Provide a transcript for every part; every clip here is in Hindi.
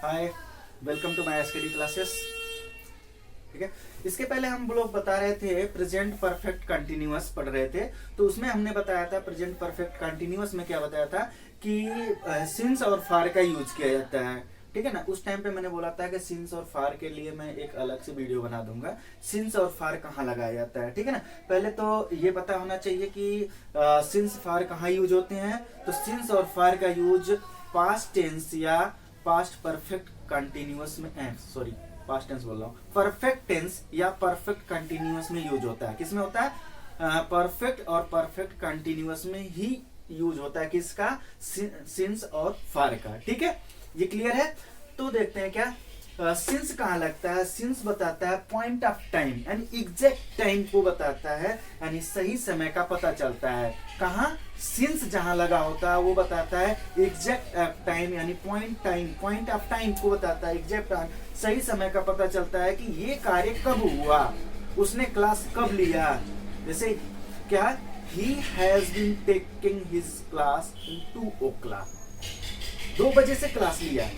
Hi, welcome to my study classes. ठीक है, इसके पहले हम लोग बता रहे थे प्रेजेंट परफेक्ट कंटिन्यूअस पढ़ रहे थे। तो उसमें हमने बताया था प्रेजेंट परफेक्ट कंटिन्यूअस में क्या बताया था कि सिंस और फार का यूज किया जाता है। ठीक है ना, उस टाइम पे मैंने बोला था कि सिंस और फार के लिए मैं एक अलग से वीडियो बना दूंगा। सिंस और फार कहाँ लगाया जाता है, ठीक है ना। पहले तो ये पता होना चाहिए कि सिंस फार कहाँ यूज होते हैं। तो सिंस और फार का यूज पास्ट टेंस या पास्ट परफेक्ट कंटिन्यूअस में सॉरी पास्ट टेंस बोल रहा हूँ, परफेक्ट टेंस या परफेक्ट कंटिन्यूअस में यूज होता है। किसमें होता है? परफेक्ट और परफेक्ट कंटिन्यूअस में ही यूज होता है। किसका? सिंस और फार का। ठीक है, ये क्लियर है। तो देखते हैं क्या सिंस कहाँ लगता है। सिंस बताता है पॉइंट ऑफ टाइम यानी एग्जैक्ट टाइम को बताता है, यानी सही समय का पता चलता है। कहाँ? सिंस जहां लगा होता है वो बताता है एग्जैक्ट टाइम यानी पॉइंट ऑफ टाइम को बताता है, एग्जैक्ट टाइम सही समय का पता चलता है कि ये कार्य कब हुआ, उसने क्लास कब लिया। जैसे क्या? He has been taking his class in 2 o'clock, 2 बजे से क्लास लिया।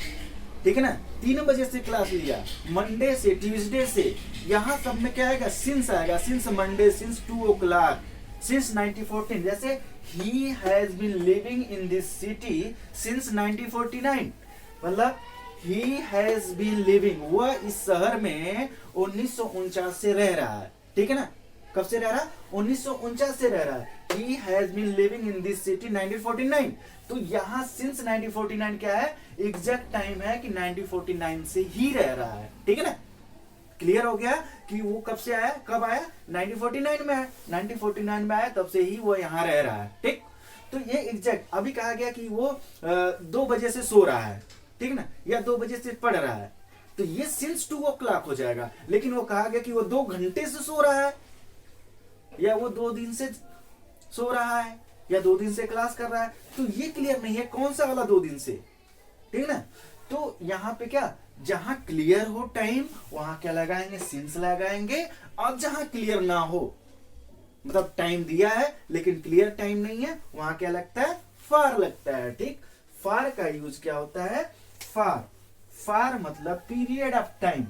ठीक है ना, 3 बजे से क्लास लिया, मंडे से, ट्यूसडे से। यहां सब में क्या आएगा? सिंस आएगा। Since Monday, since 2 o'clock, since 1914। जैसे ही has been living in this city since 1949, मतलब ही हैज बीन लिविंग, वह इस शहर में 1949 से रह रहा है। ठीक है ना, कब से रह रहा है? 1949 से रह रहा है। He has been living in this city 1949। तो यहां सिंस 1949 क्या है? एग्जैक्ट टाइम है कि 1949 से ही रह रहा है। ठीक है ना, क्लियर हो गया कि वो कब से आया, कब आया? 1949 में आया। 1949 में आया, तब से ही वो यहां रह रहा है। ठीक, तो ये एग्जैक्ट अभी कहा गया कि वो 2 बजे से सो रहा है, ठीक ना, या 2 बजे से पढ़ रहा है, तो ये सिंस 2 o'clock हो जाएगा। लेकिन वो कहा गया कि वो 2 घंटे से सो रहा है, या वो 2 दिन से सो रहा है, या 2 दिन से क्लास कर रहा है, तो ये क्लियर नहीं है कौन सा वाला 2 दिन से। ठीक ना, तो यहां पे क्या, जहां क्लियर हो टाइम वहां क्या लगाएंगे? सिंस लगाएंगे। और जहां क्लियर ना हो, मतलब टाइम दिया है लेकिन क्लियर टाइम नहीं है, वहां क्या लगता है? फार लगता है। ठीक, फार का यूज क्या होता है? फार मतलब पीरियड ऑफ टाइम,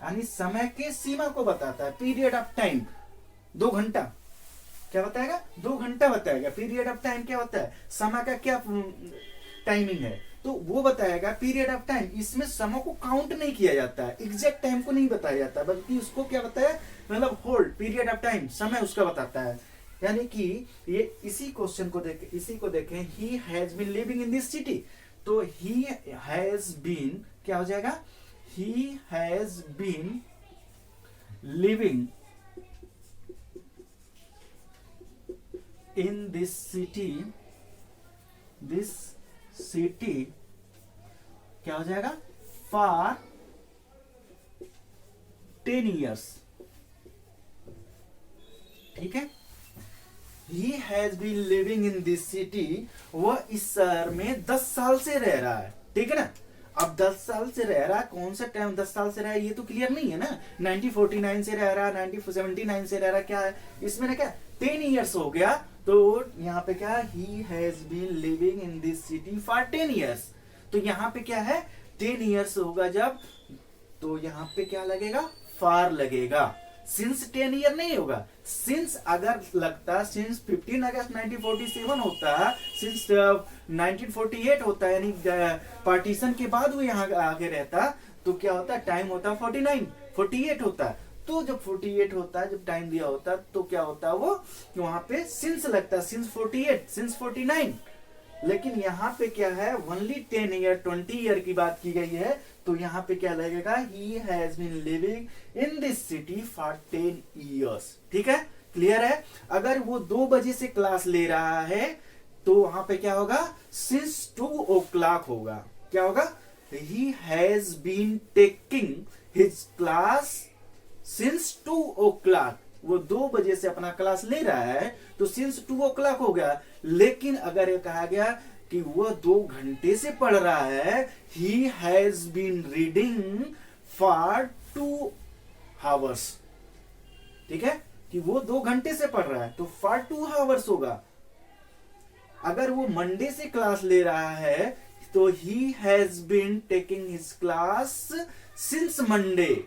यानी समय के सीमा को बताता है। पीरियड ऑफ टाइम 2 घंटा क्या बताएगा? 2 घंटा बताएगा। पीरियड ऑफ टाइम क्या होता है? समय का क्या टाइमिंग है, तो वो बताएगा पीरियड ऑफ टाइम। इसमें समय को काउंट नहीं किया जाता है, एग्जैक्ट टाइम को नहीं बताया जाता, बल्कि उसको क्या बताया, मतलब होल्ड पीरियड ऑफ टाइम, समय उसका बताता है। यानी कि ये इसी क्वेश्चन को देखें, he has been living in this city, तो ही हैज बीन क्या हो जाएगा? He has been living in this city क्या हो जाएगा? for 10 years। ठीक है, he has been living in this city, वह इस शहर में 10 साल से रह रहा है। ठीक है ना, अब 10 साल से रह रहा है, कौन सा टाइम 10 साल से रहा है ये तो क्लियर नहीं है ना। 1949 से रह रहा है, 1979 से रह रहा है, क्या है इसमें ना, क्या 10 years हो गया। तो यहाँ पे क्या, he has been living in this city for 10 years। तो यहाँ पे क्या है? 10 years होगा जब, तो यहाँ पे क्या लगेगा? फार लगेगा। सिंस 10 year नहीं होगा। सिंस अगर लगता, सिंस 15 अगस्त 1947 होता, सिंस 1948 होता, यानी पार्टीशन के बाद वो यहाँ आगे रहता, तो क्या होता? टाइम होता 48 होता। तो जब 48 होता है, जब टाइम दिया होता, तो क्या होता है? वो वहां पे सिंस लगता, सिंस 48, सिंस 49। लेकिन यहाँ पे क्या है? ओनली 10 year 20 year की बात की गई है, तो यहाँ पे क्या लगेगा? He has been living in this city for 10 years। ठीक है, क्लियर है। अगर वो 2 बजे से क्लास ले रहा है, तो वहां पे क्या होगा? सिंस 2 o'clock होगा। क्या होगा? He has been taking his class since 2 o'clock, वो 2 बजे से अपना क्लास ले रहा है, तो सिंस 2 o'clock हो गया। लेकिन अगर ये कहा गया कि वह 2 घंटे से पढ़ रहा है, he has been reading for 2 hours। ठीक है, कि वो 2 घंटे से पढ़ रहा है, तो फॉर 2 hours होगा। अगर वो मंडे से क्लास ले रहा है तो he has been taking his class since Monday,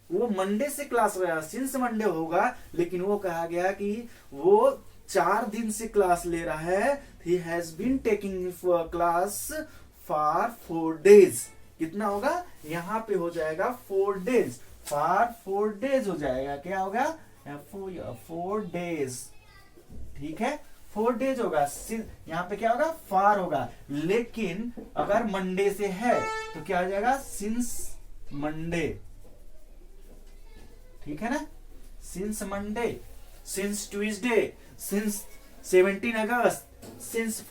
वो मंडे से क्लास रहा, सिंस मंडे होगा, लेकिन वो कहा गया कि वो 4 दिन से क्लास ले रहा है। He has been taking class for 4 days. कितना होगा, यहां पे हो जाएगा 4 डेज, फॉर 4 डेज हो जाएगा, क्या होगा 4 डेज, ठीक है 4 डेज होगा। यहां पे क्या होगा, फार होगा, लेकिन अगर मंडे से है तो क्या हो जाएगा, सिंस मंडे, ठीक है ना, since Monday, since Tuesday, since 17 अगस्त, सिंस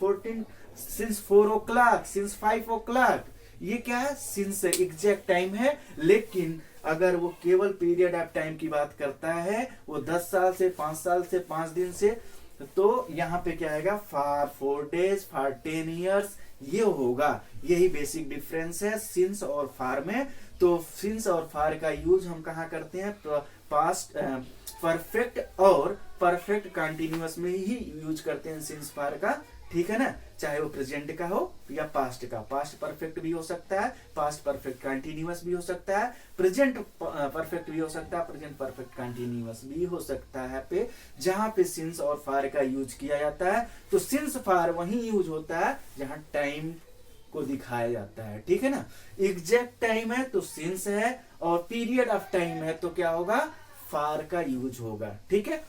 4 o'clock, सिंस 5 o'clock, ये क्या है, सिंस एग्जैक्ट टाइम है। लेकिन अगर वो केवल पीरियड ऑफ टाइम की बात करता है, वो 10 साल से, 5 साल से, 5 दिन से, तो यहाँ पे क्या आएगा, फॉर 4 डेज, फॉर 10 years, ये होगा। यही बेसिक डिफरेंस है सिंस और फॉर में। तो सिंस और फॉर का यूज हम कहाँ करते हैं, पास्ट परफेक्ट और परफेक्ट कंटिन्यूअस में ही यूज करते हैं सिंस फॉर का, ठीक है ना, चाहे वो प्रेजेंट का हो या पास्ट का। पास्ट परफेक्ट भी हो सकता है, पास्ट परफेक्ट कंटिन्यूअस भी हो सकता है, प्रेजेंट परफेक्ट भी हो सकता है, प्रेजेंट परफेक्ट कंटिन्यूअस भी हो सकता है। पे जहां पे सिंस और फॉर का यूज किया जाता है, तो सिंस फॉर वहीं यूज होता है जहां टाइम को दिखाया जाता है, ठीक है ना। एग्जैक्ट टाइम है तो सिंस है, और पीरियड ऑफ टाइम है तो क्या होगा, फॉर का यूज होगा, ठीक है।